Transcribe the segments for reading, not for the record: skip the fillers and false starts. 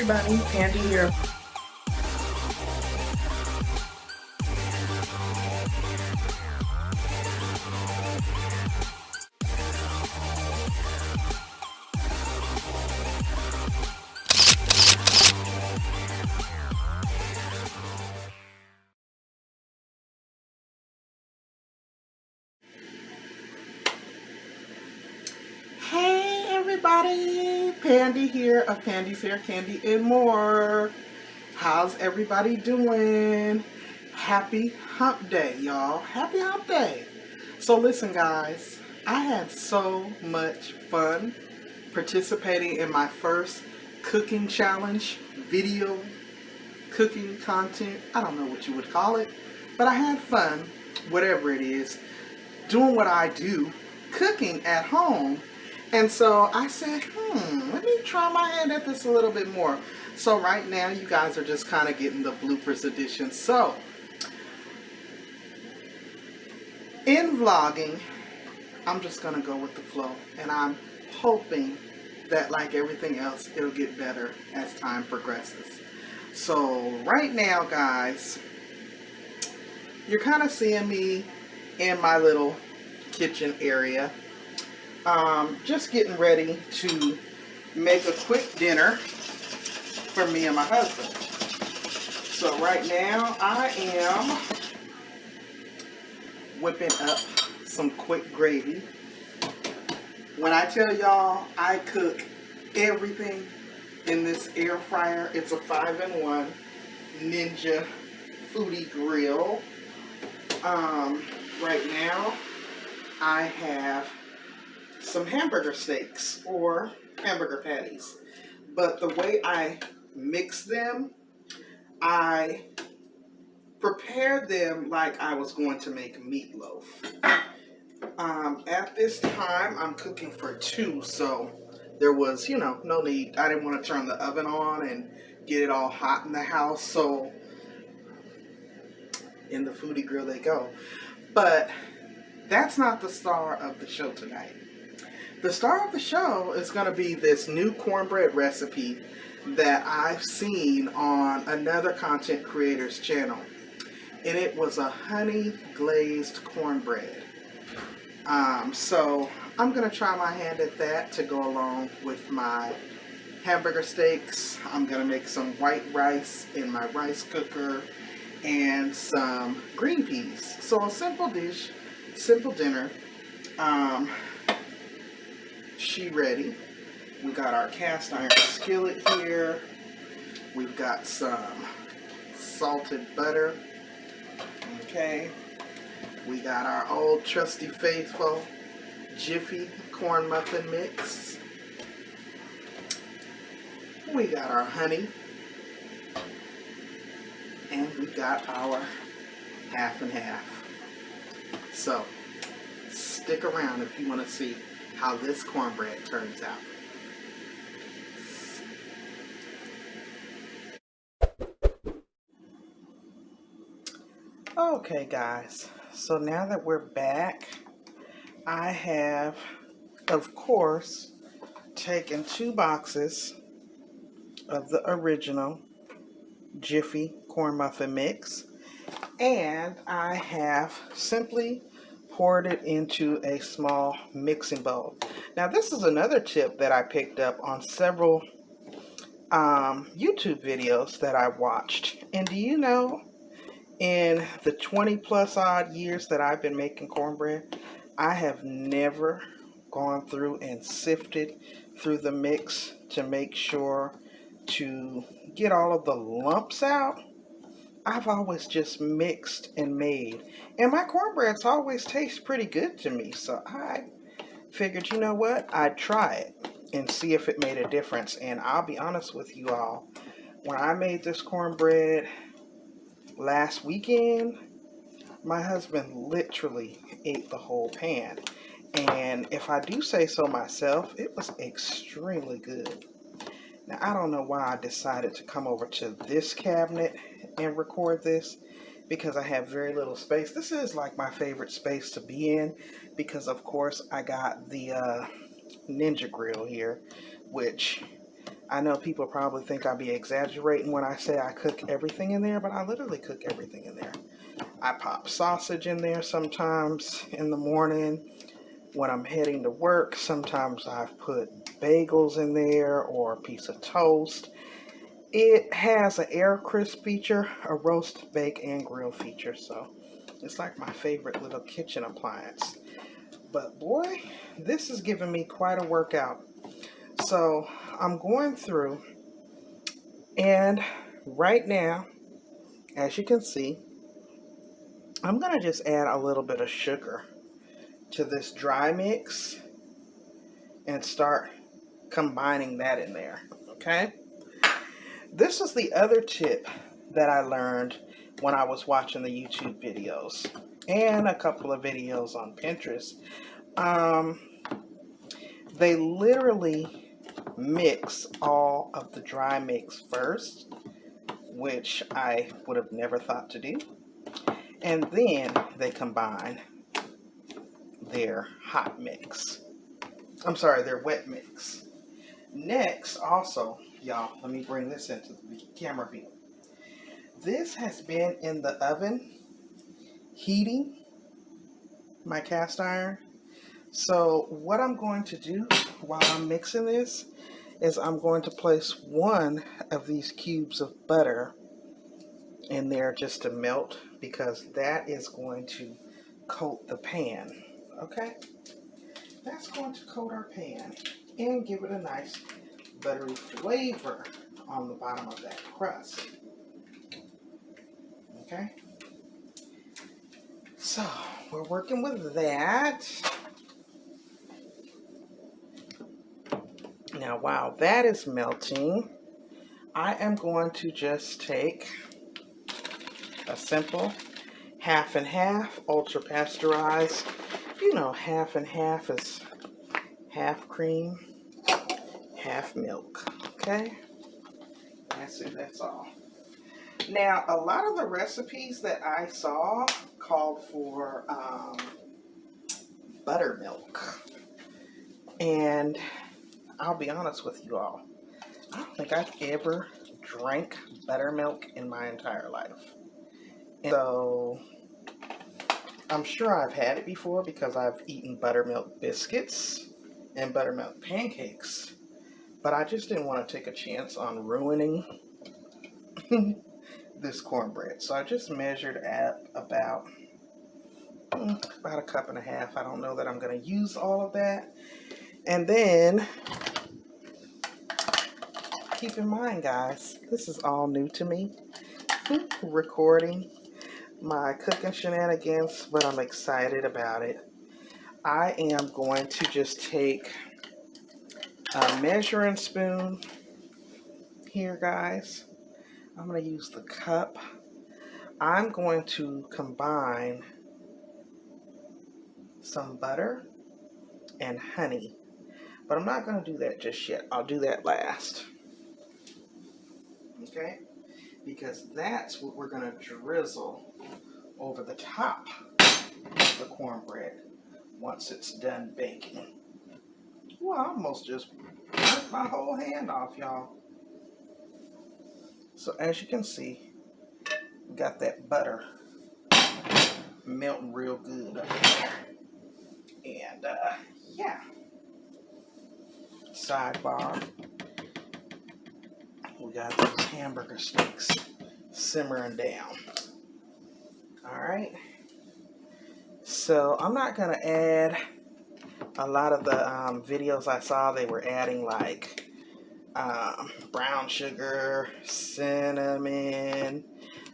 everybody, Pandi here. Hey everybody, Pandi here of Pandi's Hair, Candy, and More. How's everybody doing? Happy hump day, y'all. Happy hump day. So listen guys, I had so much fun participating in my first cooking challenge, video cooking content. I don't know what you would call it, but I had fun, whatever it is, doing what I do, cooking at home. And so I said, let me try my hand at this a little bit more. So right now you guys are just kind of getting the bloopers edition. So in vlogging, I'm just going to go with the flow. And I'm hoping that like everything else, it'll get better as time progresses. So right now, guys, you're kind of seeing me in my little kitchen area. Just getting ready to make a quick dinner for me and my husband. So right now I am whipping up some quick gravy. When I tell y'all I cook everything in this air fryer, it's a 5-in-1 Ninja Foodie Grill. Right now I have some hamburger steaks or hamburger patties, but the way I mix them, I prepared them like I was going to make meatloaf. At this time I'm cooking for 2, so there was, no need. I didn't want to turn the oven on and get it all hot in the house, so in the foodie grill they go. But that's not the star of the show tonight. The star of the show is going to be this new cornbread recipe that I've seen on another content creator's channel. And it was a honey glazed cornbread. So I'm going to try my hand at that to go along with my hamburger steaks. I'm going to make some white rice in my rice cooker and some green peas. So a simple dish, simple dinner. She ready. We got our cast iron skillet here. We've got some salted butter. Okay. We got our old trusty faithful Jiffy corn muffin mix. We got our honey. And we got our half and half. So stick around if you want to see how this cornbread turns out. Okay guys, so now that we're back, I have, of course, taken 2 boxes of the original Jiffy corn muffin mix, and I have simply poured it into a small mixing bowl. Now this is another tip that I picked up on several YouTube videos that I watched. And do you know, in the 20 plus odd years that I've been making cornbread, I have never gone through and sifted through the mix to make sure to get all of the lumps out. I've always just mixed and made, and my cornbreads always taste pretty good to me, so I figured, you know what, I'd try it and see if it made a difference. And I'll be honest with you all, when I made this cornbread last weekend, my husband literally ate the whole pan, and if I do say so myself, it was extremely good. Now, I don't know why I decided to come over to this cabinet and record this, because I have very little space. This is like my favorite space to be in, because of course I got the Ninja grill here, which I know people probably think I'll be exaggerating when I say I cook everything in there, but I literally cook everything in there. I pop sausage in there sometimes in the morning when I'm heading to work. Sometimes I've put bagels in there or a piece of toast. It has an air crisp feature, a roast, bake, and grill feature, so it's like my favorite little kitchen appliance. But boy, this is giving me quite a workout. So I'm going through, and right now, as you can see, I'm going to just add a little bit of sugar to this dry mix and start combining that in there, okay? This is the other tip that I learned when I was watching the YouTube videos and a couple of videos on Pinterest. They literally mix all of the dry mix first, which I would have never thought to do. And then they combine their hot mix. I'm sorry, their wet mix. Next, also, y'all, let me bring this into the camera view. This has been in the oven heating my cast iron. So what I'm going to do while I'm mixing this is I'm going to place one of these cubes of butter in there just to melt, because that is going to coat the pan. Okay? That's going to coat our pan and give it a nice buttery flavor on the bottom of that crust. Okay? So, we're working with that. Now, while that is melting, I am going to just take a simple half and half, ultra pasteurized. You know, half and half is half cream, half milk. Okay? That's it, that's all. Now, a lot of the recipes that I saw called for buttermilk. And I'll be honest with you all, I don't think I've ever drank buttermilk in my entire life. And so I'm sure I've had it before because I've eaten buttermilk biscuits and buttermilk pancakes. But I just didn't want to take a chance on ruining this cornbread. So I just measured at about a cup and a half. I don't know that I'm going to use all of that. And then, keep in mind, guys, this is all new to me. Recording my cooking shenanigans, but I'm excited about it. I am going to just take a measuring spoon here, guys. I'm going to use the cup. I'm going to combine some butter and honey, but I'm not going to do that just yet. I'll do that last. Okay? Because that's what we're going to drizzle over the top of the cornbread once it's done baking. Well, I almost just burnt my whole hand off, y'all. So as you can see, we got that butter melting real good up there. And yeah. Sidebar. We got those hamburger steaks simmering down. Alright. So I'm not going to add a lot of the videos I saw. They were adding like brown sugar, cinnamon,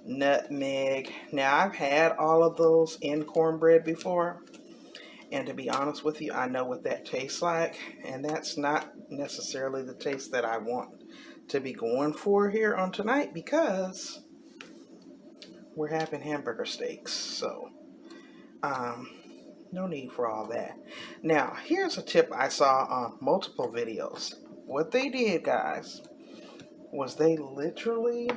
nutmeg. Now I've had all of those in cornbread before. And to be honest with you, I know what that tastes like. And that's not necessarily the taste that I want to be going for here on tonight, because we're having hamburger steaks. So, no need for all that. Now, here's a tip I saw on multiple videos. What they did, guys, was they literally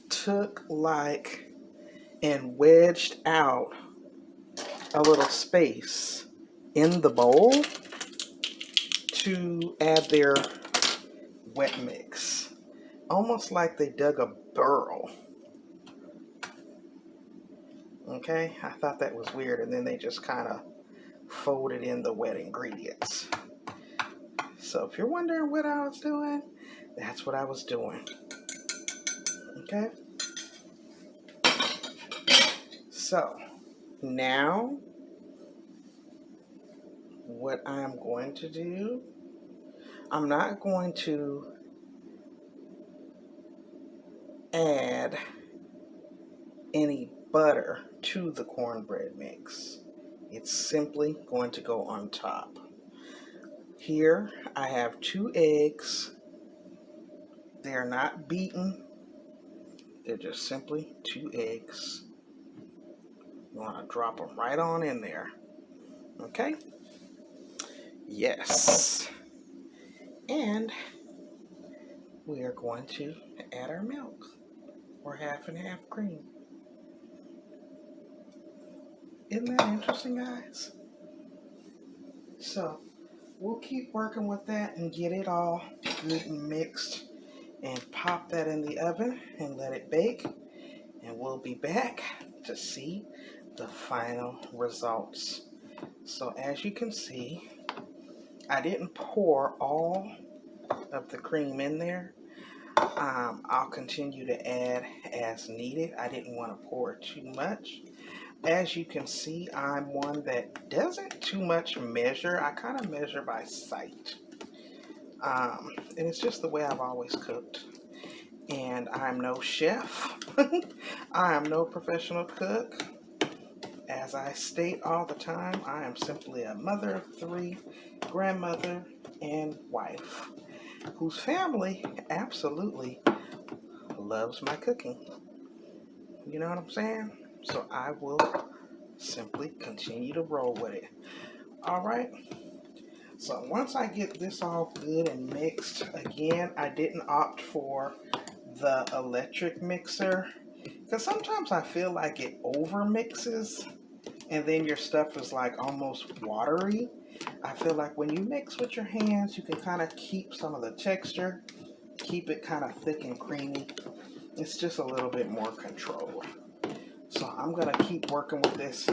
took like and wedged out a little space in the bowl to add their wet mix. Almost like they dug a burrow. Okay, I thought that was weird, and then they just kind of folded in the wet ingredients. So if you're wondering what I was doing, that's what I was doing. Okay, so now what I'm going to do, I'm not going to add any butter to the cornbread mix. It's simply going to go on top. Here I have 2 eggs. They're not beaten. They're just simply 2 eggs. You want to drop them right on in there. Okay? Yes. And we are going to add our milk, or half and half cream. Isn't that interesting, guys? So we'll keep working with that and get it all good and mixed and pop that in the oven and let it bake. And we'll be back to see the final results. So as you can see, I didn't pour all of the cream in there. I'll continue to add as needed. I didn't want to pour too much. As you can see, I'm one that doesn't too much measure. I kind of measure by sight. And it's just the way I've always cooked. And I'm no chef. I am no professional cook. As I state all the time, I am simply a mother of 3, grandmother, and wife, whose family absolutely loves my cooking. You know what I'm saying? So I will simply continue to roll with it. All right. So once I get this all good and mixed, again, I didn't opt for the electric mixer because sometimes I feel like it over mixes and then your stuff is like almost watery. I feel like when you mix with your hands, you can kind of keep some of the texture, keep it kind of thick and creamy. It's just a little bit more controlled. So I'm going to keep working with this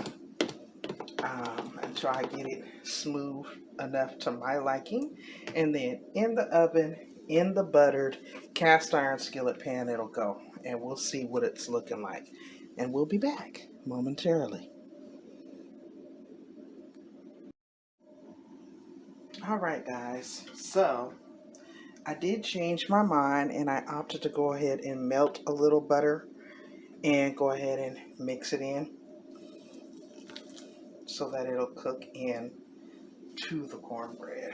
until I get it smooth enough to my liking. And then in the oven, in the buttered cast iron skillet pan, it'll go. And we'll see what it's looking like. And we'll be back momentarily. All right, guys. So I did change my mind and I opted to go ahead and melt a little butter and go ahead and mix it in so that it'll cook in to the cornbread.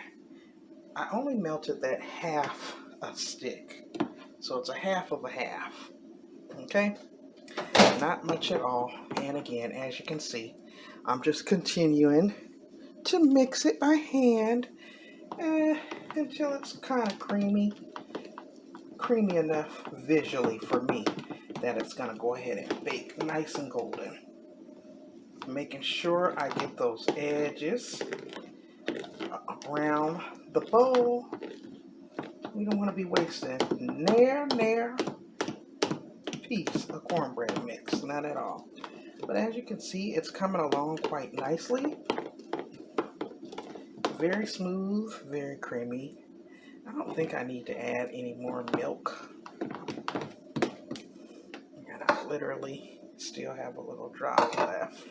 I only melted that half a stick, so it's a half of a half. Okay, not much at all. And again, as you can see, I'm just continuing to mix it by hand until it's kind of creamy enough visually for me that it's gonna go ahead and bake nice and golden. Making sure I get those edges around the bowl. We don't want to be wasting near piece of cornbread mix, not at all. But as you can see, it's coming along quite nicely. Very smooth, very creamy. I don't think I need to add any more milk. And I literally still have a little drop left.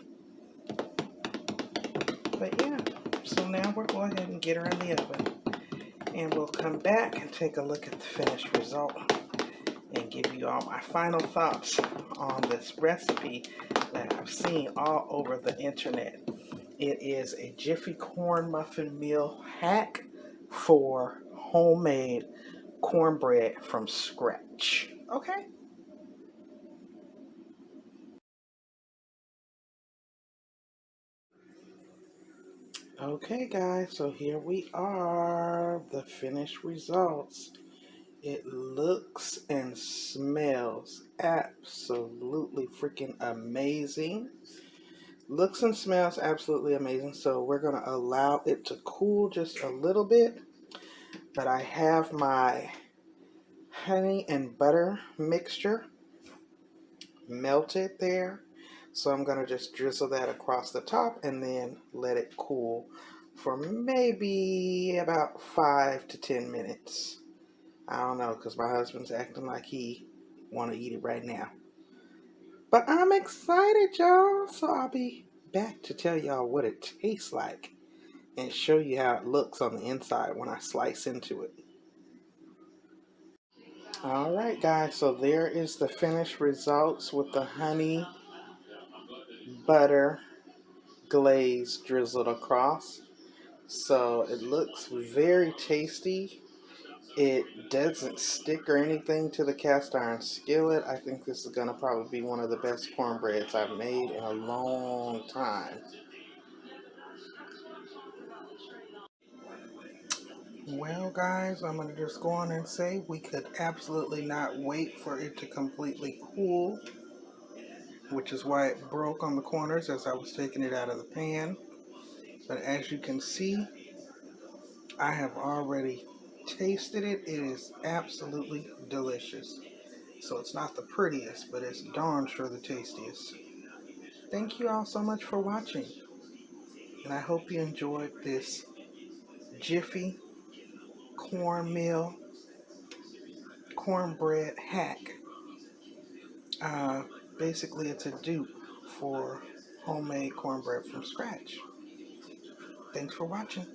But yeah, so now we'll go ahead and get her in the oven. And we'll come back and take a look at the finished result and give you all my final thoughts on this recipe that I've seen all over the internet. It is a Jiffy corn muffin meal hack for homemade cornbread from scratch. Okay? Okay, guys, so here we are, the finished results. It looks and smells absolutely freaking amazing. Looks and smells absolutely amazing. So we're going to allow it to cool just a little bit. But I have my honey and butter mixture melted there. So I'm going to just drizzle that across the top and then let it cool for maybe about 5 to 10 minutes. I don't know, because my husband's acting like he want to eat it right now. But I'm excited, y'all. So I'll be back to tell y'all what it tastes like and show you how it looks on the inside when I slice into it. Alright guys, so there is the finished results with the honey butter glaze drizzled across. So it looks very tasty. It doesn't stick or anything to the cast iron skillet. I think this is going to probably be one of the best cornbreads I've made in a long time. Well guys, I'm going to just go on and say we could absolutely not wait for it to completely cool, which is why it broke on the corners as I was taking it out of the pan. But as you can see, I have already tasted it. It is absolutely delicious. So it's not the prettiest, but it's darn sure the tastiest. Thank you all so much for watching. And I hope you enjoyed this Jiffy cornmeal cornbread hack. Basically, it's a dupe for homemade cornbread from scratch. Thanks for watching.